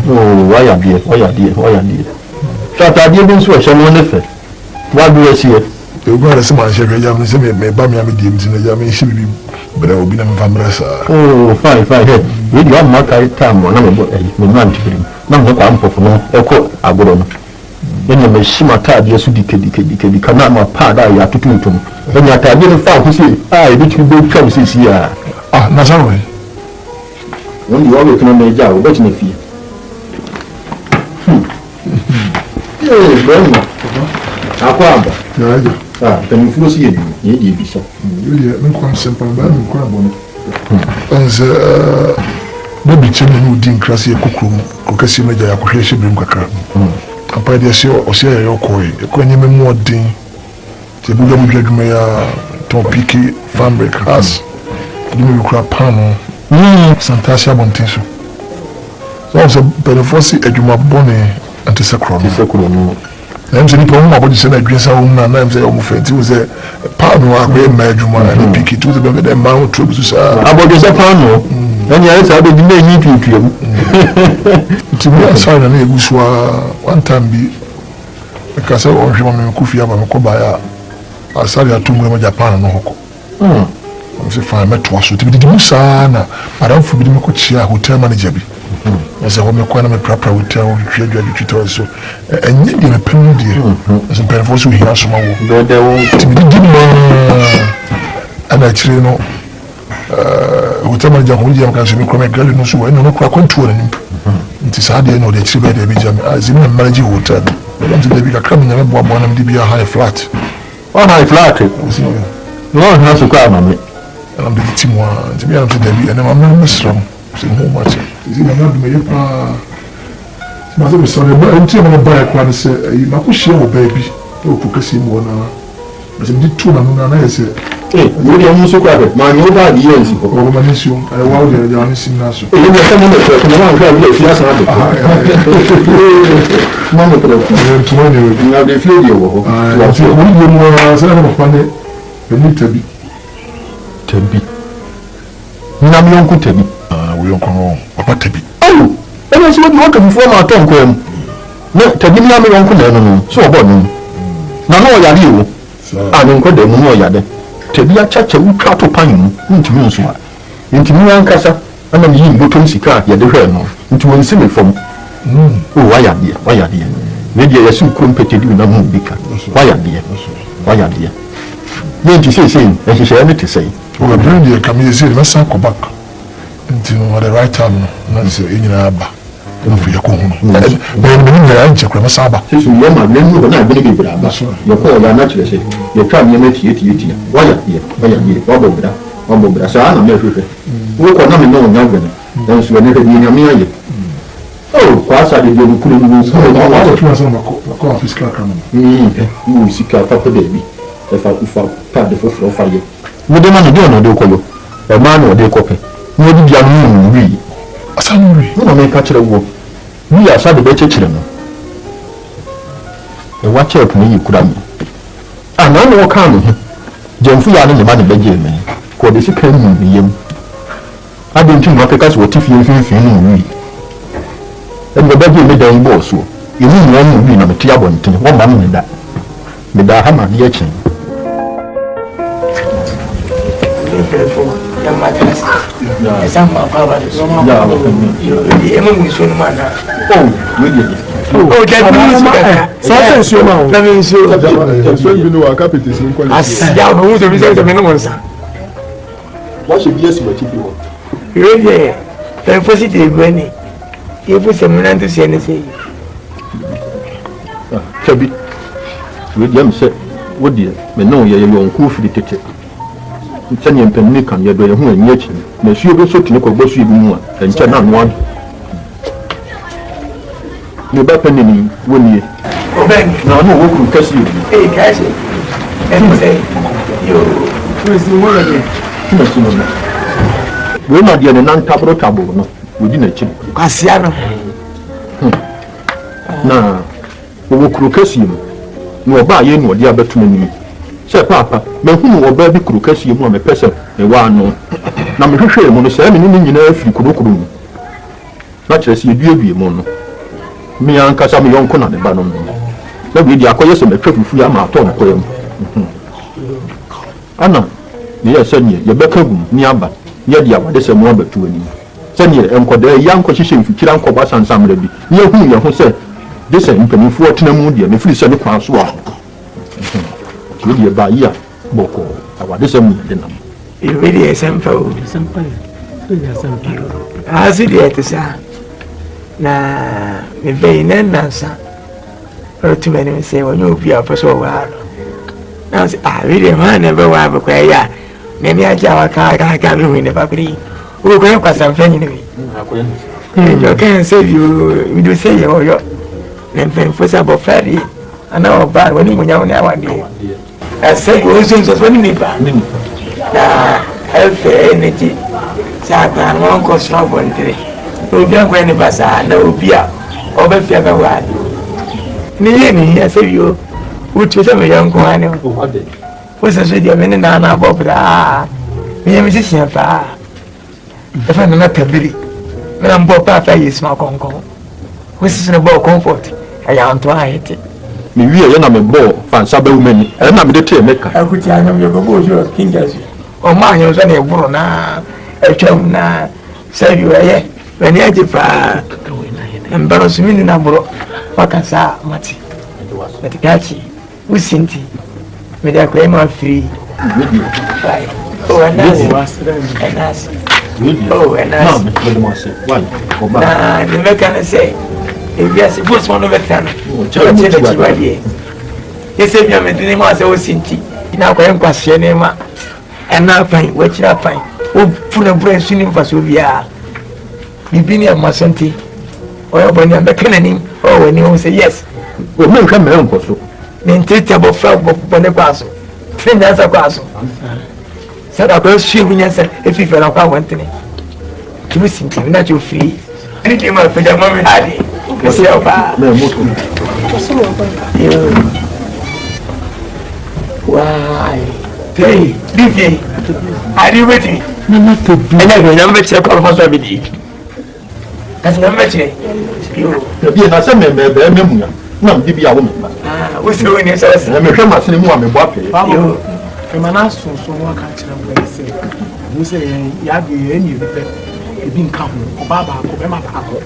Speaker 2: Oh, why are dear? Why are dear? Why are dear? Shut up, you've been so wonderful. What do I see?
Speaker 1: You go to some man, say me, Bammy, I'm a she will be, but I will be a family.
Speaker 2: Oh, fine. We don't mark time or number of man to him. Number one for no, or call a good one. Then you may see my tag, yes, you cannot my part. I have to do to him. When you are getting found to see, I bet you go come this year.
Speaker 1: Ah, Nazaré.
Speaker 2: When you always can make job, what's in the fee? Yes, Grandma.
Speaker 1: Aquaba.
Speaker 2: Then you see it, you be so.
Speaker 1: You are simple, but I'm crabble. Maybe Chimney who didn't cross your cookroom, Cocassi made a cohesion room crack. A party or say your coy, a coin more ding. The Buddha Jagmea, Tom Picky, Fambrick House, you crab panel, Santasia Montiso. So I was a benefoci at your bonnet and to sacrum. I'm saying, about the Senate, I'm saying, it was a partner where Majuma and pick it to the baby, and Mount Troops.
Speaker 2: About this panel, then yes, I didn't need
Speaker 1: to be a sign and a Guswa one time be a castle or Shimon Kufia Makobaya. I saw you to Japan and Hoko. I'm saying, fine, met was to be the Musana. I don't forbid me could share hotel manager. As a woman, quite proper hotel, trade you so, and you a penalty as a penalty who hears some more. There won't be and actually, no, hotel manager who you can see me come a girl in so I know quite control him. It is hard, you know, the Chiba Bijam as in a managing hotel. They be a coming and one of them to be a high flat.
Speaker 2: One high flat, no, has a crowd on me.
Speaker 1: And I'm the team one to be able to Debbie, and I'm not strong. So much. Is it not me? Mother was sorry, but until I buy a quan say, you know, share baby, no Pucasim one. But you did 2 and I said,
Speaker 2: hey, you almost so crowded. Man, you over the years ago,
Speaker 1: Romanism, I want the honest in Nassau.
Speaker 2: You know, someone that Mamma, you have the flavor. I feel one more funny. You need to be. Namion could tell me.
Speaker 1: We don't come home. What to be?
Speaker 2: Oh, and I see what you want to perform our tongue. No, to give me uncle, so about me. Now, no, you. ne nkɔda mu no ɔyade tabi akyakya wotwa to pan mu ntumi nso a ntumi ankasa ana yi bottom sika yɛde hwɛ no nti wɔnsi me fam wayadeɛ ne deɛ yɛsi kurom pɛtɛ di na mu bi ka wayadeɛ yɛ nti sei ɛhyehyɛ ne te sɛ
Speaker 1: o bring the kamiyesi na san ko back nti no the right time no na se enyina aba na fu yako hu no bɛn me nyina nche kura masa aba
Speaker 2: sesu yɛ ma ne nu na bene bebra aba yɛ ko ya na kyerɛ sɛ yɛ twa ne na tie wabɔ bra saa na me hwehwɛ wo ko na me no nya bene dan so ne hwɛ ni nyame ayɛ kwasa de no kuru no so
Speaker 1: wa tuma so ko fiscal kan
Speaker 2: no sika papa de bi e fa pa de foforo fa ye wo de ma no de ono de koyo e ma no de kope no di bia no wi
Speaker 1: asan wi
Speaker 2: no me ka kire wo wi asa de be kire no e wa che pun yi kura mi ana no ka no jemfu ya ne ma ne beje me ko de sika ni yem adintu no ka so ti fie no wi and the baby made a boss. You mean one will be a tiabon, one man with that. With the hammer, the etching.
Speaker 8: If some man to say anything,
Speaker 2: Chubby, with them said, what dear, may know you're on cool for the ticket. Send your pen, Nick, and you're doing who and yet, may she be so to look at you more and turn on one. You're back penny, when you no, who can catch you?
Speaker 8: Hey, catch it. And say, you, one of you.
Speaker 2: We're not yet an untable table, no. Within a chip.
Speaker 8: Cassiano.
Speaker 2: Na, wo krokasium. No ba ye no dia betumani. Se papa, me hu wo ba bi krokasium a me pese e wa no. Na me hwehwe mu no se me ni nyina afiri kurokuru mu. Na kire se edue mu no. Me ankasa me yonko na ne ba no. Na bi dia akoye se me twafufu ya ma aton koyam. Ana, ne ye se ne ye beka gum ni aba. Ye dia wade se mu abatuani. Senior enkoda yanko hihye mfikira nkoba sansamra bi ne hu ye ho se de se mpanifo otena mu de me firi se ne kwan so a ti de ba ya boko awade se mu de nam
Speaker 8: e really esempa asi de etsa na me be nansa otumani me se wonyo obi aposo wa na se really man ne be wa be kwa ya me mi aja wa ka me ne papri o ko kwa samfani ni yo can save you we do say yo nem pen fosa bo fari ana oba woni munya woni awade I say go so woni ni ba na health energy sa ba won ko so bontre o bi akwa ni basa na obi a oba fia ba wa ni ye ni I say yo o ti se me yan ko ani o se so dia me ni na bo bra me mi si pa if I not tabiri me am bo pa yes ma konkon we si na bo comfort aya anto ahete
Speaker 2: me wi ye na me bo fansa ba umani e na me de te meka
Speaker 8: akuti anyam yo go jo kingazi o ma anyo so na eburo na etwam na say you ye when you get pa embarrass me na buro wakasa mati metikachi usinti me da kwa ma free oh anas oh, and I the mechanic say, if yes, it was one of the time. Yes, if you made the name as I was in tea, now I am question and now fine, what you are fine. Oh, full of brain swimming for Sylvia. You been here, my son, or when you're beckoning, oh, when you say yes.
Speaker 2: Well, no, come on, Posso.
Speaker 8: Then take about 12 on the castle. 10 years a castle. Said I was shooting yourself if you fell off. I went to me. To listen to me, not you free. Anything more for the moment, Hardy. Why? Hey, Vicky, are you waiting?
Speaker 3: No, not to be.
Speaker 8: I never check on my baby. That's not much. You
Speaker 2: be a Sam, na mdi bi a wo me ba
Speaker 8: wo se wo ni se
Speaker 2: na me hwe ma sene mu a me bo apɛ
Speaker 9: yo e mana so no aka kire mo se mo se ya bi e ni bi ebi nka ho obaba ko be ma ba ko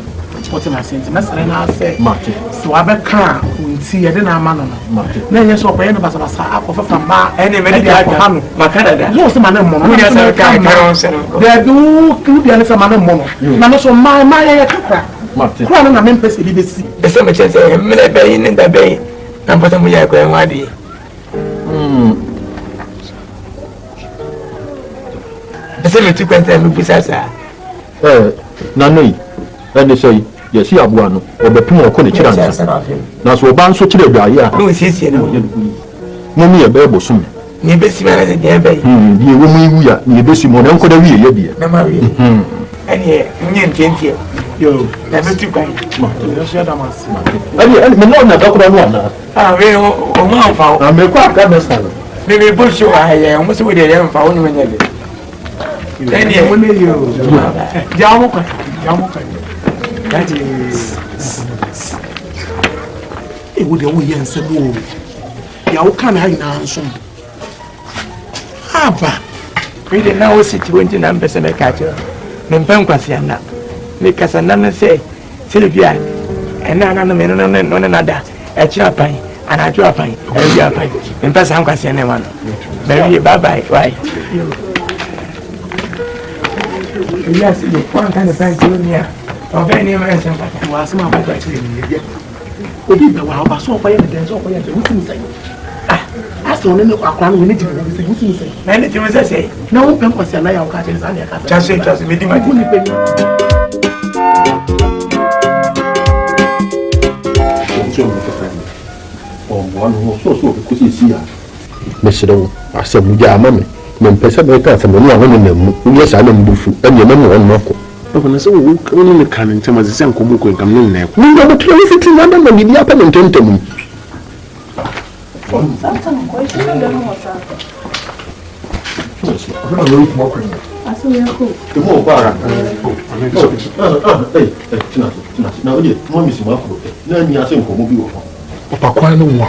Speaker 9: what na sent na sere na se
Speaker 2: mate
Speaker 9: so abeka unti e de na ama no na enye so ko ye no basa basa akofa fa ma
Speaker 8: ene me de aka no makada
Speaker 9: no se ma na mo no
Speaker 8: ya se ka ka se no
Speaker 9: de du ku bi na se ma na mo no na no so ma ya kakra
Speaker 2: mate
Speaker 9: kura na me mpese bi besi
Speaker 8: ese me chese me le be yin da be na pata mu ya ko en wadi ese me tu kwenta me busasa
Speaker 2: na noi ene sei yesi aboa no obepim okọ ne kira nsa na so oba nso kira dwaye a
Speaker 8: no siesie no
Speaker 2: mo mi e be bosom
Speaker 8: ni be si ma na de be
Speaker 2: die wo mu iwu ya ni be si mo na nkoda wiye ye bia
Speaker 8: na ma wi ene nye ntentie
Speaker 9: yo
Speaker 8: na be tu kwan
Speaker 9: yo share da mas
Speaker 2: ene me no na dokoro no ana
Speaker 8: we o ma fa
Speaker 2: na me kwa ka na sa
Speaker 8: me bo show aye o mo se we de ye mfa wo no nya de ene
Speaker 9: mo ne yo ja mo kwa that is e wo de wo ye nse bo ya wo kan ha ina nso aba
Speaker 8: we de na wo siti wonti na mbese me ka che me mpan kwase na me kasa na ne se Sylvia ena na no me no na da e chi apan ana ju apan e ju apan me mpa san kwase na ma no very bye bye why yes you want kind of thing to me ọbẹ ni ẹ ṣe pàtàkì
Speaker 9: wàá sí máa bọ́ ọgbà ìṣẹ̀lẹ̀ nìyẹn yẹ obi ìgbà wà ọba sọ ọkọ yẹn nìyẹn sọ ọkọ yẹn nìyẹn wọ́n sì ń sẹ́yìn a sọ nínú àkùrá ní oníjì mi wọ́n sì ń sẹ́yìn.
Speaker 8: ẹni tí mo ṣẹ̀ṣẹ̀
Speaker 9: náà wọ́n pẹ́ ń pàṣẹ ànáyà ọkọ àti ẹ̀sán ni ẹ̀ka sẹ́yìn.
Speaker 8: jásí mi dì máa
Speaker 9: wọ́n ní pé ní.
Speaker 3: mesrɛ wo asɛm gya ama me mempɛ sɛ bɛka asɛm no a wo nenam mu woyɛ saa na mbufu ɛneɛma ma ɔno akɔ
Speaker 1: bana sɛ wo ne ka ne ntɛm ase sɛ nkɔmmɔ kɔ nkam ne nnɛ ko
Speaker 3: menka bɛtena wo fiti na na biribi apɛ ne ntɛmtam mu
Speaker 1: ɔpakwan no wo a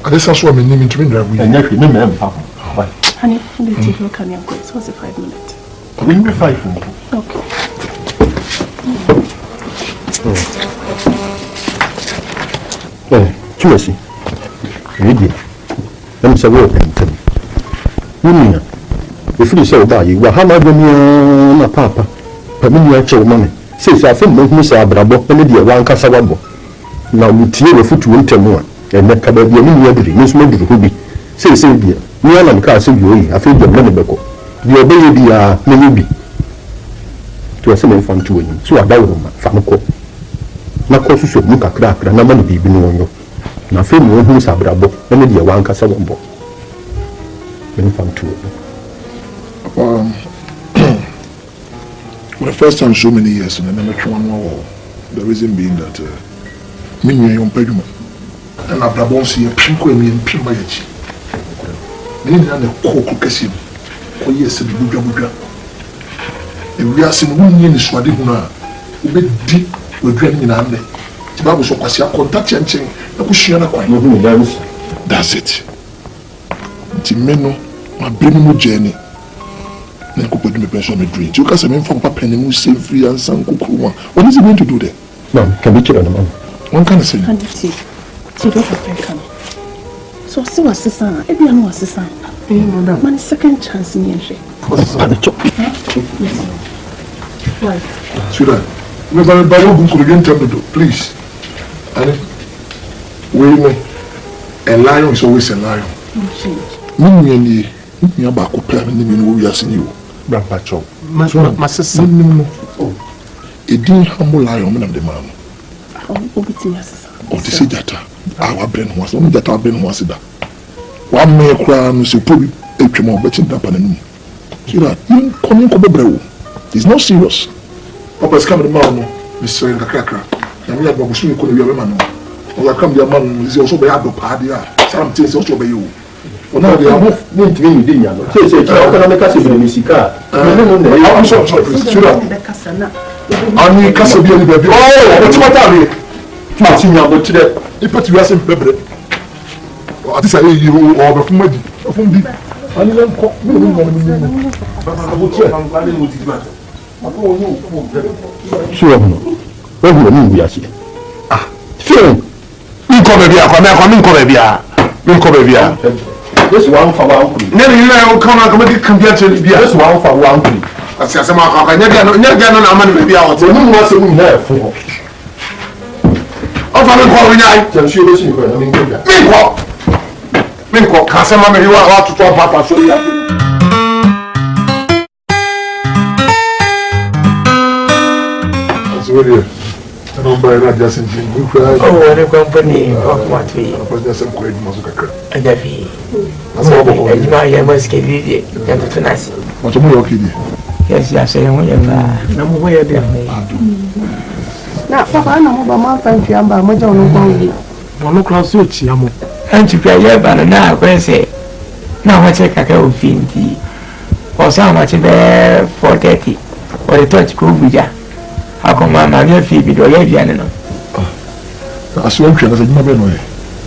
Speaker 1: ade sa so a menim ntumi ndra wi
Speaker 2: ɛnyɛ hwɛ me mɛ mpa
Speaker 7: Honey, let you look at me. So what's the 5 minutes?
Speaker 2: we need 5
Speaker 7: Okay.
Speaker 3: tumasi ɛdeɛ ɛm sɛ woyɛ pɛntɛm wo nua ɛfiri sɛ wobaa yi wahama adwamia na paapa pa me nua kyɛ wo ma me seesɛ afei mmahunu sɛ abrabɔ ɛne deɛ wankasa wabɔ na wotie wafotuo ntɛm a ɛnɛ ka baabi a me nua duri me nso maduru hɔ bi seesɛ deɛ nua nam kaa sɛ yɛoyi afei gyam na ne bɛkɔ deɛ ɔbɛyɛ biaa mɛyɛ bi nti wɔ sɛ memfa nto w'anim sɛ wada wo ma fa no kɔ na kɔ susu mu kakrakra na ma no biribi no wɔnyɔ na afei na wɔhunu sɛ abrabɔ ɛne deɛ wankasa wɔbɔ memfa nto w'anim
Speaker 1: for the first time so many years and I never tried one more. The reason being that me and you peduma and I brabon see a pinko and me and pimba yachi. Me and the cocoa cassim. Oh yes, the buja. If we are seeing one in the swadi huna, we be deep with drinking in hand. The Bible so quasi contact and chain. That's it. Timeno, my brain journey. Na ko me pension me dream. You can say me from papa ni mu save free and san kukuru. What is he going to do there?
Speaker 3: No, can be killed on the man.
Speaker 1: One can say.
Speaker 7: See, don't have to. So see what sister, if you know sister. Man second chance in here. Why?
Speaker 1: Sweetheart, me by you go again tell me please. And wait a lion is always a lion. Me ni ba ko pɛ ne mi no wi ase ni o
Speaker 3: Grandpa Chow.
Speaker 1: my sister no edin humble lion me na de man
Speaker 7: Obiti sister.
Speaker 1: o ti se jata a wa brɛ no so jata wa brɛ no ase da wa me kura no se pobi etwema o bɛkyi da pa na num so that you come ko bebrɛ o it's not serious papa scam the man no Mr. Kakrakra na me ya ba so ko no wi ma no o ka kam dia man no so be adopa dia sam tin so be you
Speaker 2: ona de amo ni ntimi ni dinya no se kira o kana me kase bi misika
Speaker 1: I'm sorry, Sura. Ani kasa bi ani baby. Oh, what about that?
Speaker 2: Mati nya bo tire.
Speaker 1: Ipa ti wiase bebre. Ati sa yi o be fun madi. Fun bi. Ani len ko mi ni mo ni. Bo tire.
Speaker 3: Sure no. Wo wo ni wiase. Film. Mi ko be bia ko me ko mi ko be bia. Mi ko be bia.
Speaker 2: This one for one kuri.
Speaker 1: Ne ni na o kan ka me kan bia che bia.
Speaker 2: This one for one kuri.
Speaker 1: Asi asema ka nya ga no na amane bia o te.
Speaker 2: Oni mo se mu na e fun.
Speaker 1: O fa me ko wi nyai.
Speaker 2: Je suis le chef na mi ngia.
Speaker 1: Mi ko ka se ma me wa tutu papa so ya. Asuri. No buy na just in good cry.
Speaker 8: Oh, what a company of what we
Speaker 1: Apa just some credit mo so kakra.
Speaker 8: and the fee.
Speaker 1: Asa bo ko.
Speaker 8: You know, I must give you the nice.
Speaker 1: Mo to mo yo kidi.
Speaker 8: Yes, you are saying when you're
Speaker 9: na mo ho ye de
Speaker 7: na papa na mo ba ma fa nfiamba mo je onu gwan wi
Speaker 9: ono kra so chia mo
Speaker 8: and to pay your banner now, I say. Now, what's a cacao finty? Or so much there 4:30 or the touch cool with ya. How come my mother feed or Yavian?
Speaker 1: Aso ntwe na se juma be no ye.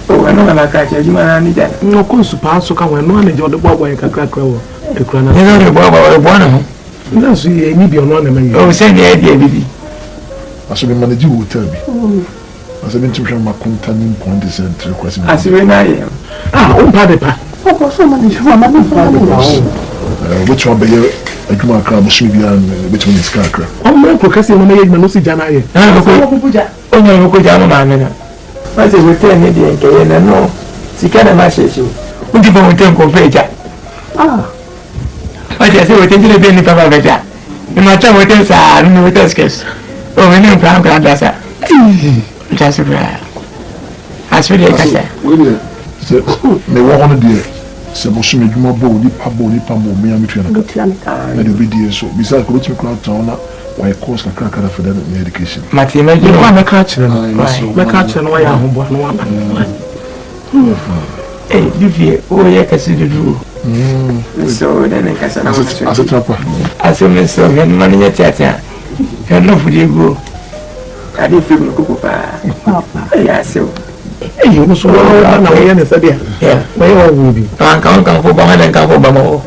Speaker 8: Oh, I know I'm a catch, you man, that.
Speaker 9: no ko super so ka we no na je de bobo en kakra kra wo e kra na
Speaker 8: You know the Bobo,
Speaker 9: na so ye ni bi ono na me
Speaker 8: oh, send the idea, baby.
Speaker 1: Aso be manage hotel bi. Aso be ntwe ma konta ni point de centre kwasi.
Speaker 8: As we know,
Speaker 9: o pa de pa
Speaker 7: papa so ma ni so ma ni fa
Speaker 1: Which one be ye adwuma akra mo shimi bia which one is kakra.
Speaker 9: o mo ko kase no me ye na no si jana ye
Speaker 8: oh, no, go down my minute. What's it with 10 Indian Kayan and no? She can't imagine you. What do you want to go pay? What I say, we're taking a penny from a better. No matter what else, I don't know what else case. Oh, we know Brown Grandasa. Just a prayer. As really as I
Speaker 1: Se me wo hono de se mo shimi adwuma bo ni pa mo me am twa na. Na de video so bisa ko bitimi kra ta ona why course ka kra for that medication.
Speaker 8: Mati, imagine
Speaker 9: wa
Speaker 8: one.
Speaker 9: me ka kire no me ka kire no wa ya hombo no wa pa
Speaker 8: Hey, Livy, oh, yeah, consider. So then I can
Speaker 1: As a trapper.
Speaker 8: as a miss of him, money at Tata. And no for you go. I didn't feel Papa. Yeah, so.
Speaker 9: you no so na we ye ne se de
Speaker 8: Yeah.
Speaker 9: we wa wu bi
Speaker 8: I can't come for Bama and come for Bama.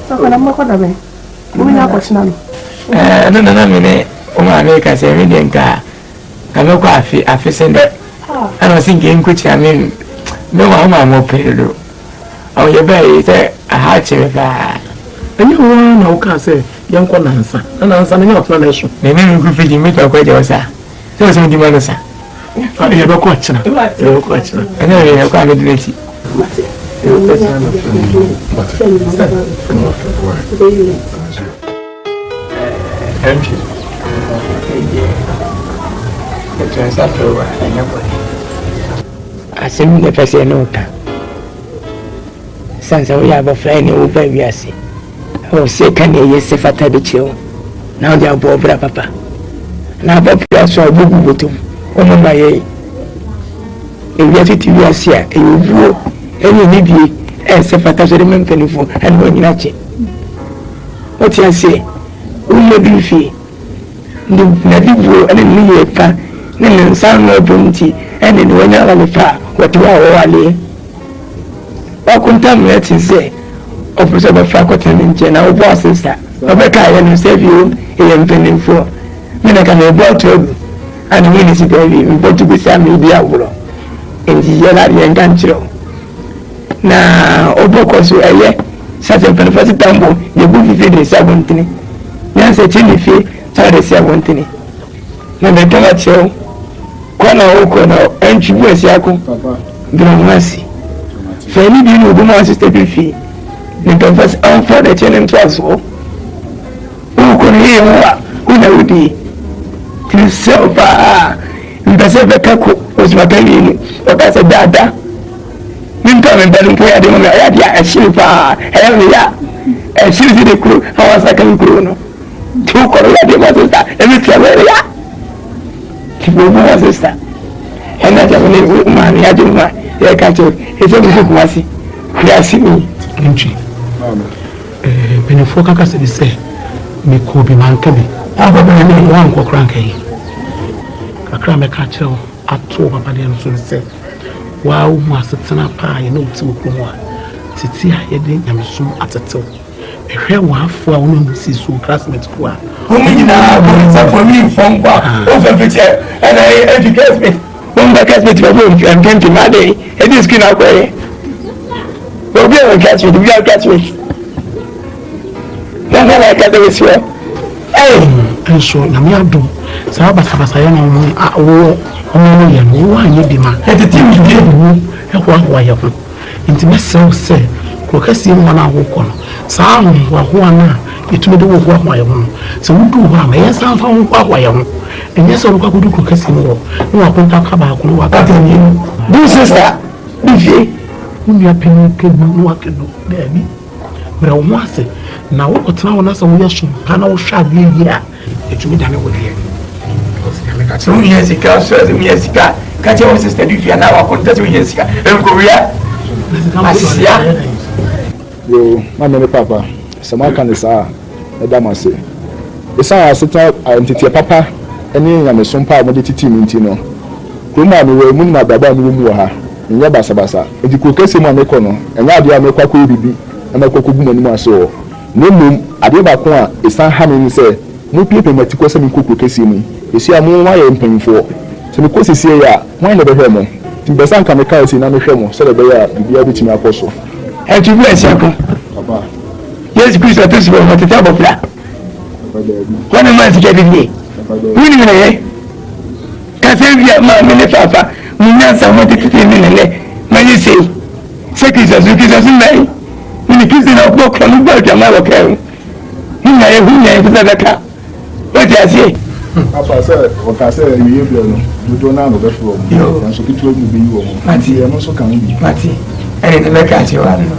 Speaker 7: so na mo ko da be mo nya ko china no
Speaker 8: No, mine. Oh, my America, say, Indian car. I know quite a send it. I was thinking, which I mean, no one more period. Oh, you're very, a hard chair.
Speaker 9: enye ho na wo ka se ye nko nansa na nansa na nya otna na eso
Speaker 8: The name of Griffith, you meet a quite a sir. So, some demand, sir.
Speaker 9: ye be ko kire ye be ko kire
Speaker 8: I know you're quite a dirty. Asem ne pese no ka. Sansa we have a friend who be ase. O se kan ye se fata de cheo. Na o dia bo bra papa. Na ba pia so abugu botum. O mo ma ye. E wi ati wi ase a e wuo. Eni ni bi e se fata so de mempenifo en wo nyina che. O ti ase. O mo bi fi. Ndi na di wo ene ni ye pa. Ne nsa no bonti ene ni wonya la fa. What you are wale. Wa kunta me ti se. O pese ba fa ko tan nche na o boss sister. O be ka ye no save you e ye mpenifo. Me na ka na bo to. Ani we ni si baby, we bo to be sam bi awuro. Enti ye la ye nkan chiro. Na o bo ko so eye. Sa se mpenifo si tambo, ye bu fi de 17. Yan se chini fi, sa de 17. Na de tama chiro. Kwana huko na enchibu esiako gramasi feni bi no goma sister bi fi ne confess on for the channel class o ko ni wa una udi ti sofa mbese bekako osmakani ni o ka se dada minta me belu ko ya de mo ya dia ashirifa ya ashiri de kru hawasa kan kru no tu ko ya de mo sister emi travel ya Kibobo sister. And that's a man, I do my catch it. It's only who was he. Yes, me.
Speaker 9: nchi penifo kaka se se me ko bi man ka bi aba ba ni wa nko kran kai kakra me ka kyerɛ wo ato papa de no so sɛ wa wo mu asetena pa ye no ti wo mu a titi a ye de nyamesom atetew ehwɛ wo afo a wo no si so classmate ko a
Speaker 8: wo mu nyina ko sa for me from kwa o fa picture and I educate me one back at me to I'm going to my day it is skin away we'll be able to catch me don't like that with you
Speaker 9: and so na me adom sa basa ye na wo wo no ye no wo anye bi ma
Speaker 8: e tete mi bi
Speaker 9: wo e ho ye ho nti me se krokasi mo na wo ko no sa ho na itumi de wo ho ye ho se wo du ho ma ye san fa ho ye ho enye so ko du krokasi mo no wa konta ka ba ko wa ka tani
Speaker 8: du sister du fie
Speaker 9: unu ya peni ke no wa ke do de bi mera wo ase na wo ko tena wo na so wo ye so pa na wo hwa de yi a etumi da ne wo de
Speaker 8: so musica so musica kaje wo sister du fie na wa konta so musica en ko wia asia
Speaker 10: yo mama ne papa sama kan sa e da ma se isa aseta entity papa eni nyame so mpa mo de titi mi nti no ko ma me we mu na baba mi mu ha nya basa enti ko kese mu ameko no enya ade ameko akọ bibi na ko gu mani mu ase o no mum ade ba ko a isa ha me ni se mu piepe mati ko se mi ko kese mu esi amu wa ye mpanfo se mi ko sisi ya wan le be hwe mo ti be san kan me ka esi na me hwe mo se le be ya bibi abetimi akoso
Speaker 8: e ti bless yakọ
Speaker 10: papa
Speaker 8: yes Christ to sibo mo tete abofla wana ma sike bibi wini me ne ka se via ma me ne papa munya sa mo tete me ne ma yi sei se Christ mai ni Christ na ko ko lu ba jama wa ka hunya ye fita ka o ti asie
Speaker 10: papa se o ka se ye bi no do na no be fro mo so kitu mu bi wo mo
Speaker 8: mati
Speaker 10: e mo so kan bi
Speaker 8: mati ene ne ka ti wa no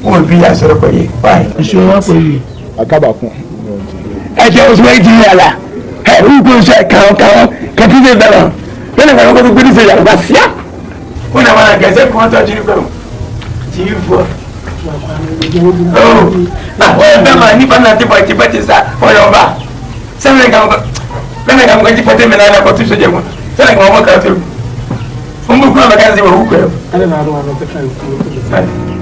Speaker 8: o bi ya so ko yi why
Speaker 9: so wa ko yi
Speaker 10: akaba kun
Speaker 8: e je o so yi ti ala he u ko se ka ti de bela bela ka ko ko ni se ya ba sia o na ma ga se ko ta ji ko ti fo oh na o be ma ni ba na ti ba ti sa o yo ba se me ga ko bela ka ko ti pote me na ko tu so je mo se na ko mo ka tu fumbu ko ba ka se wo ko
Speaker 9: ana na ro ana te kan ko